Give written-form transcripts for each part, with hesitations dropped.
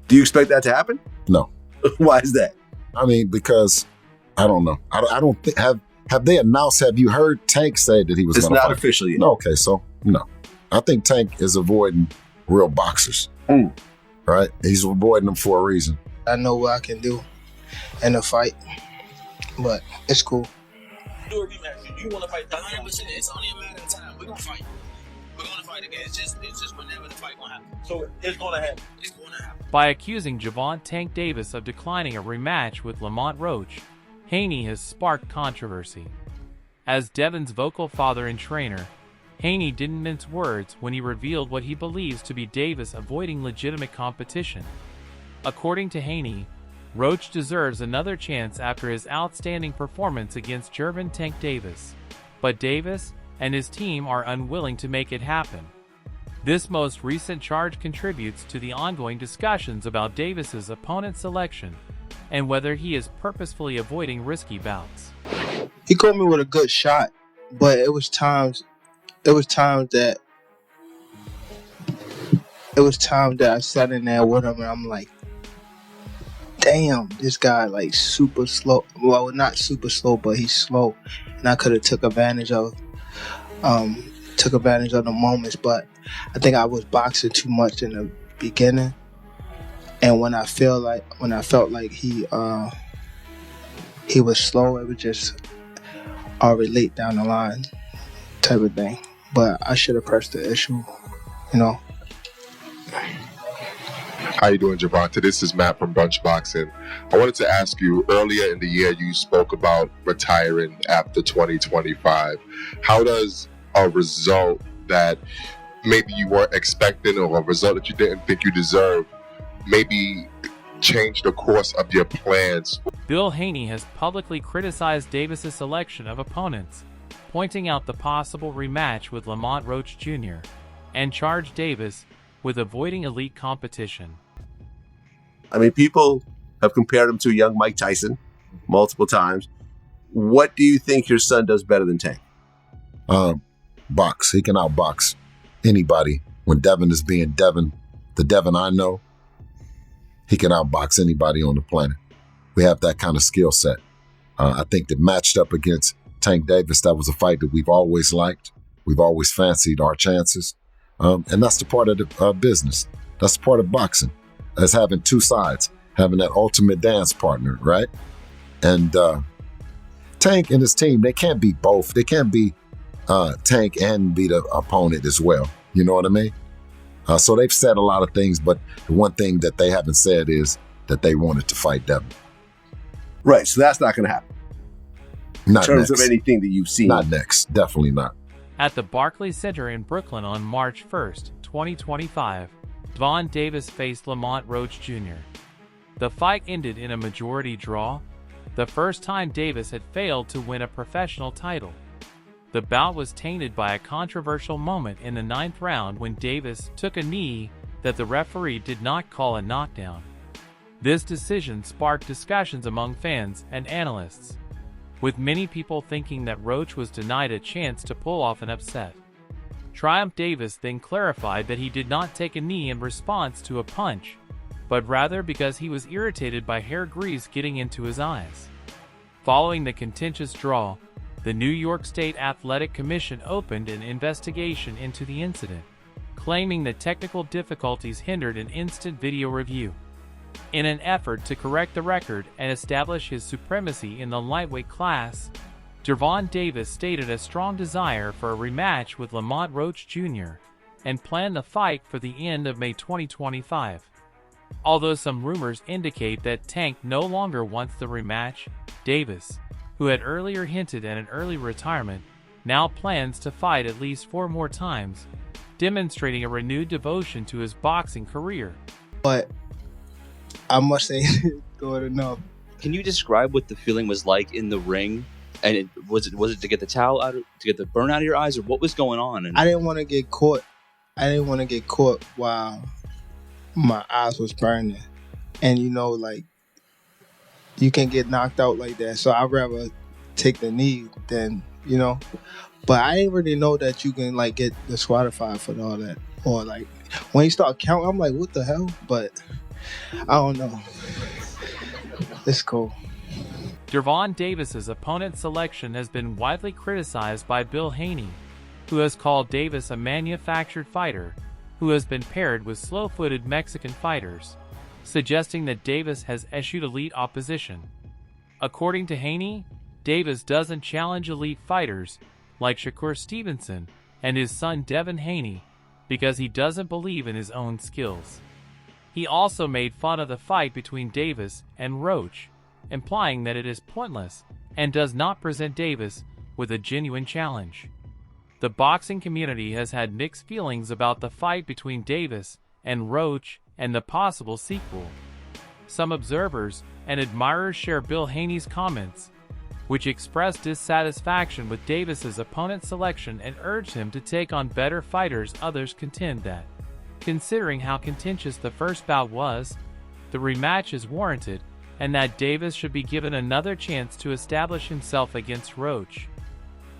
Do you expect that to happen? No. Why is that? I mean, because I don't know. I don't think have they announced? Have you heard Tank say that he was going to fight? It's not official yet. No. Okay, so no. I think Tank is avoiding real boxers. Right? He's avoiding them for a reason. I know what I can do in a fight, but it's cool. Do a rematch. You want to fight 100%. It's only a matter of time. We're going to fight. We're going to fight again. It's just whenever the fight going to happen. So it's going to happen. It's going to happen. By accusing Gervonta "Tank" Davis of declining a rematch with Lamont Roach, Haney has sparked controversy. As Devon's vocal father and trainer, Haney didn't mince words when he revealed what he believes to be Davis avoiding legitimate competition. According to Haney, Roach deserves another chance after his outstanding performance against Gervonta Davis, but Davis and his team are unwilling to make it happen. This most recent charge contributes to the ongoing discussions about Davis's opponent selection and whether he is purposefully avoiding risky bouts. He caught me with a good shot, but it was times that I sat in there with him and I'm like, damn, this guy like super slow. Well, not super slow, but he's slow, and I could have took advantage of the moments. But I think I was boxing too much in the beginning, and when I felt like he was slow, it was just relate down the line type of thing. But I should have pressed the issue, you know. How you doing, Gervonta? This is Matt from Bunch Boxing. I wanted to ask you, earlier in the year you spoke about retiring after 2025. How does a result that maybe you weren't expecting or a result that you didn't think you deserved maybe change the course of your plans? Bill Haney has publicly criticized Davis's selection of opponents, pointing out the possible rematch with Lamont Roach Jr., and charged Davis with avoiding elite competition. I mean, people have compared him to young Mike Tyson multiple times. What do you think your son does better than Tank? Box. He can outbox anybody. When Devon is being Devon, the Devon I know, he can outbox anybody on the planet. We have that kind of skill set. I think that matched up against Tank Davis, that was a fight that we've always liked. We've always fancied our chances. And that's the part of the business. That's the part of boxing. As having two sides, having that ultimate dance partner, right? And Tank and his team, they can't be both. They can't be Tank and be the opponent as well. You know what I mean? So they've said a lot of things, but the one thing that they haven't said is that they wanted to fight Devon. Right, so that's not going to happen. Not in terms next. of anything that you've seen. Not next, definitely not. At the Barclays Center in Brooklyn on March 1st, 2025, Gervonta Davis faced Lamont Roach Jr. The fight ended in a majority draw, the first time Davis had failed to win a professional title. The bout was tainted by a controversial moment in the 9th round when Davis took a knee that the referee did not call a knockdown. This decision sparked discussions among fans and analysts, with many people thinking that Roach was denied a chance to pull off an upset. Triumph Davis then clarified that he did not take a knee in response to a punch, but rather because he was irritated by hair grease getting into his eyes. Following the contentious draw, the New York State Athletic Commission opened an investigation into the incident, claiming that technical difficulties hindered an instant video review. In an effort to correct the record and establish his supremacy in the lightweight class, Gervonta Davis stated a strong desire for a rematch with Lamont Roach Jr. and planned the fight for the end of May 2025. Although some rumors indicate that Tank no longer wants the rematch, Davis, who had earlier hinted at an early retirement, now plans to fight at least 4 more times, demonstrating a renewed devotion to his boxing career. But I must say, good enough. Can you describe what the feeling was like in the ring? And was it to get the towel out, to get the burn out of your eyes, or what was going on? And I didn't want to get caught. I didn't want to get caught while my eyes was burning, and you know, like you can get knocked out like that. So I'd rather take the knee than, you know. But I didn't really know that you can like get disqualified for all that, or like when you start counting, I'm like, what the hell? But I don't know. It's cool. Gervonta Davis's opponent selection has been widely criticized by Bill Haney, who has called Davis a manufactured fighter who has been paired with slow-footed Mexican fighters, suggesting that Davis has eschewed elite opposition. According to Haney, Davis doesn't challenge elite fighters like Shakur Stevenson and his son Devin Haney because he doesn't believe in his own skills. He also made fun of the fight between Davis and Roach, implying that it is pointless and does not present Davis with a genuine challenge. The boxing community has had mixed feelings about the fight between Davis and Roach and the possible sequel. Some observers and admirers share Bill Haney's comments, which expressed dissatisfaction with Davis's opponent selection and urged him to take on better fighters. Others contend that, considering how contentious the first bout was, the rematch is warranted and that Davis should be given another chance to establish himself against Roach.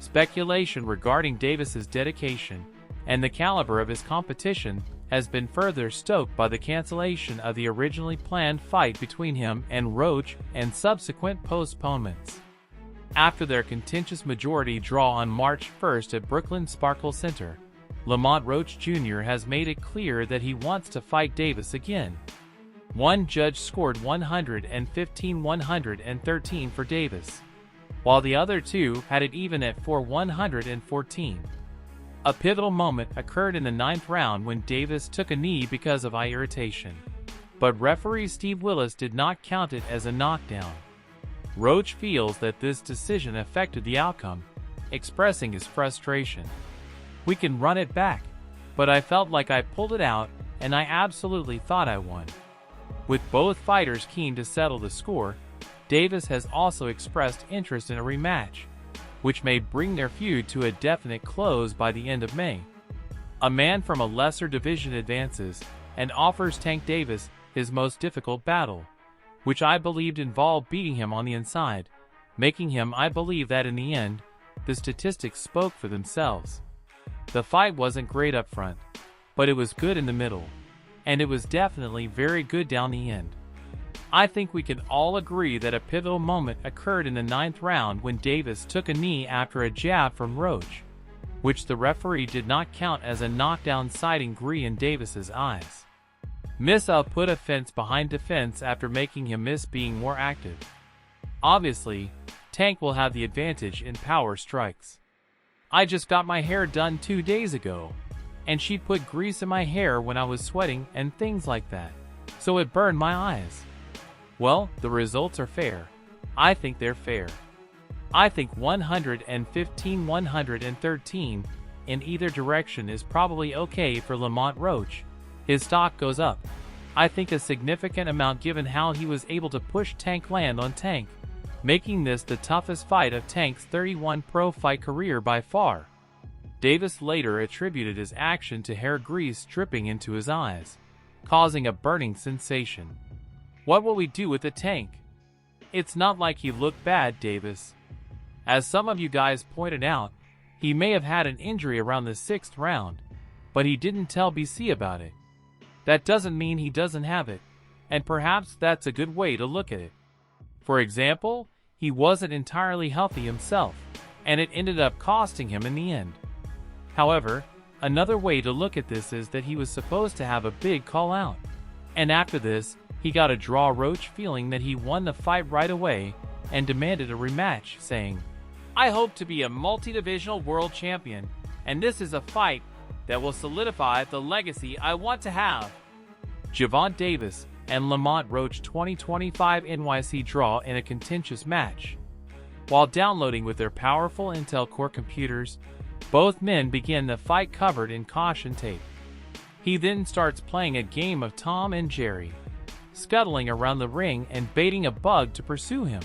Speculation regarding Davis's dedication and the caliber of his competition has been further stoked by the cancellation of the originally planned fight between him and Roach and subsequent postponements. After their contentious majority draw on March 1st at Brooklyn Sparkle Center, Lamont Roach Jr. has made it clear that he wants to fight Davis again. One judge scored 115-113 for Davis, while the other two had it even at 114. A pivotal moment occurred in the 9th round when Davis took a knee because of eye irritation, but referee Steve Willis did not count it as a knockdown. Roach feels that this decision affected the outcome, expressing his frustration. "We can run it back, but I felt like I pulled it out and I absolutely thought I won." With both fighters keen to settle the score, Davis has also expressed interest in a rematch, which may bring their feud to a definite close by the end of May. A man from a lesser division advances and offers Tank Davis his most difficult battle, which I believed involved beating him on the inside, making him. I believe that in the end, the statistics spoke for themselves. The fight wasn't great up front, but it was good in the middle, and it was definitely very good down the end. I think we can all agree that a pivotal moment occurred in the 9th round when Davis took a knee after a jab from Roach, which the referee did not count as a knockdown, citing greed in Davis's eyes. Missile put offense behind defense after making him miss being more active. Obviously, Tank will have the advantage in power strikes. "I just got my hair done 2 days ago, and she put grease in my hair when I was sweating and things like that, so it burned my eyes." Well, the results are fair. I think they're fair. I think 115-113 in either direction is probably okay for Lamont Roach. His stock goes up, I think, a significant amount given how he was able to push Tank land on Tank, making this the toughest fight of Tank's 31 pro fight career by far. Davis later attributed his action to hair grease dripping into his eyes, causing a burning sensation. What will we do with the Tank? It's not like he looked bad, Davis. As some of you guys pointed out, he may have had an injury around the 6th round, but he didn't tell BC about it. That doesn't mean he doesn't have it, and perhaps that's a good way to look at it. For example, he wasn't entirely healthy himself, and it ended up costing him in the end. However, another way to look at this is that he was supposed to have a big call out, and after this, he got a draw. Roach feeling that he won the fight right away and demanded a rematch, saying, "I hope to be a multi-divisional world champion, and this is a fight that will solidify the legacy I want to have." Gervonta Davis and Lamont Roach 2025 NYC draw in a contentious match. While downloading with their powerful Intel Core computers, both men begin the fight covered in caution tape. He then starts playing a game of Tom and Jerry, scuttling around the ring and baiting a bug to pursue him.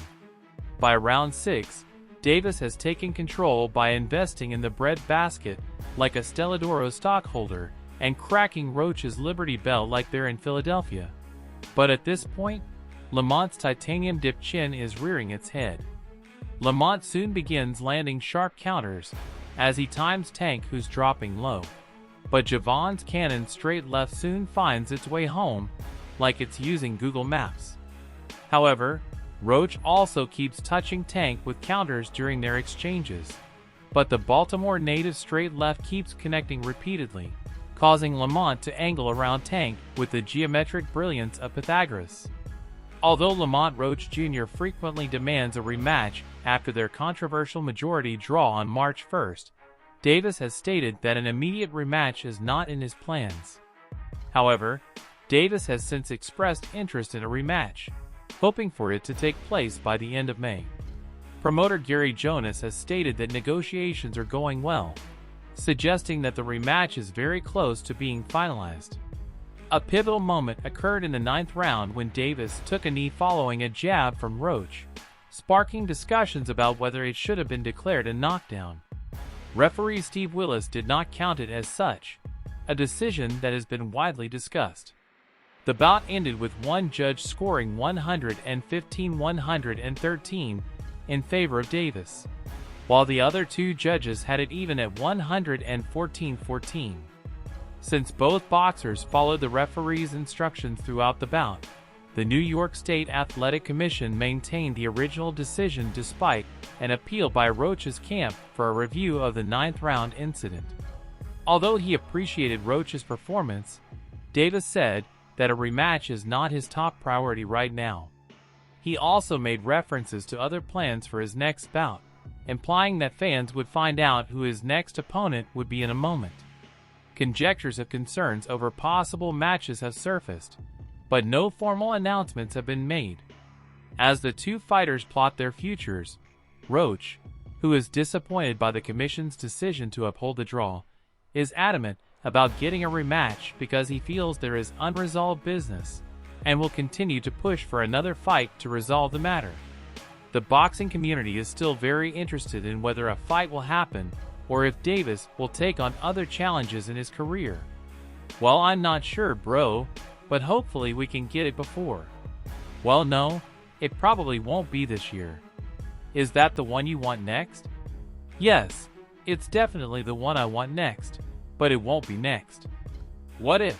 By round 6, Davis has taken control by investing in the bread basket like a Stelladoro stockholder and cracking Roach's Liberty Bell like they're in Philadelphia. But at this point, Lamont's titanium-dipped chin is rearing its head. Lamont soon begins landing sharp counters as he times Tank, who's dropping low. But Gervonta's cannon straight left soon finds its way home, like it's using Google Maps. However, Roach also keeps touching Tank with counters during their exchanges. But the Baltimore native straight left keeps connecting repeatedly, causing Lamont to angle around Tank with the geometric brilliance of Pythagoras. Although Lamont Roach Jr. frequently demands a rematch after their controversial majority draw on March 1st, Davis has stated that an immediate rematch is not in his plans. However, Davis has since expressed interest in a rematch, hoping for it to take place by the end of May. Promoter Gary Jonas has stated that negotiations are going well, suggesting that the rematch is very close to being finalized. A pivotal moment occurred in the 9th round when Davis took a knee following a jab from Roach, sparking discussions about whether it should have been declared a knockdown. Referee Steve Willis did not count it as such, a decision that has been widely discussed. The bout ended with one judge scoring 115-113 in favor of Davis, while the other two judges had it even at 114-14. Since both boxers followed the referee's instructions throughout the bout, the New York State Athletic Commission maintained the original decision despite an appeal by Roach's camp for a review of the 9th round incident. Although he appreciated Roach's performance, Davis said that a rematch is not his top priority right now. He also made references to other plans for his next bout, implying that fans would find out who his next opponent would be in a moment. Conjectures of concerns over possible matches have surfaced, but no formal announcements have been made. As the two fighters plot their futures, Roach, who is disappointed by the commission's decision to uphold the draw, is adamant about getting a rematch because he feels there is unresolved business and will continue to push for another fight to resolve the matter. The boxing community is still very interested in whether a fight will happen or if Davis will take on other challenges in his career. Well, I'm not sure, bro, but hopefully we can get it before. Well, no, it probably won't be this year. Is that the one you want next? Yes, it's definitely the one I want next, but it won't be next. What if?